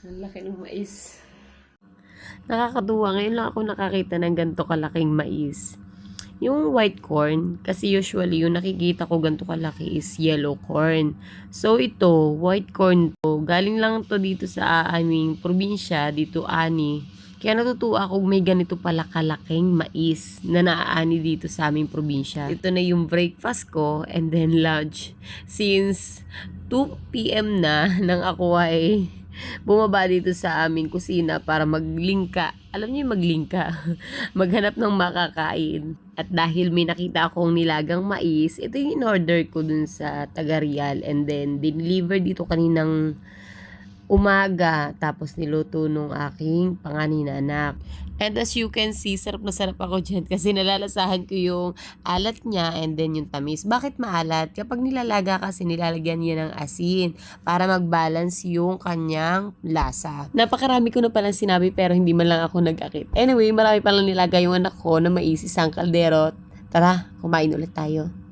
Ang laki ng mais. Nakakatuwa. Ngayon lang ako nakakita ng ganito kalaking mais. Yung white corn, kasi usually yung nakikita ko ganito kalaki is yellow corn. So ito, white corn to. Galing lang to dito sa aming probinsya, dito ani. Kaya natutuwa ako may ganito pala kalaking mais na naaani dito sa aming probinsya. Ito na yung breakfast ko and then lunch. Since 2 p.m. na nang ako ay bumaba dito sa aming kusina para maglingka. Alam niyo yung maglingka? Maghanap ng makakain. At dahil may nakita akong nilagang mais, ito yung in-order ko dun sa Tagarial. And then, deliver dito kaninang umaga. Tapos niluto nung aking panganay na anak. And as you can see, sarap na sarap ako dyan kasi nalalasahan ko yung alat niya and then yung tamis. Bakit maalat? Kapag nilalaga kasi nilalagyan niya ng asin para mag-balance yung kanyang lasa. Napakarami ko na palang sinabi pero hindi man lang ako nag-akit. Anyway, marami palang nilagay yung anak ko na mais isang kaldero. Tara, kumain ulit tayo.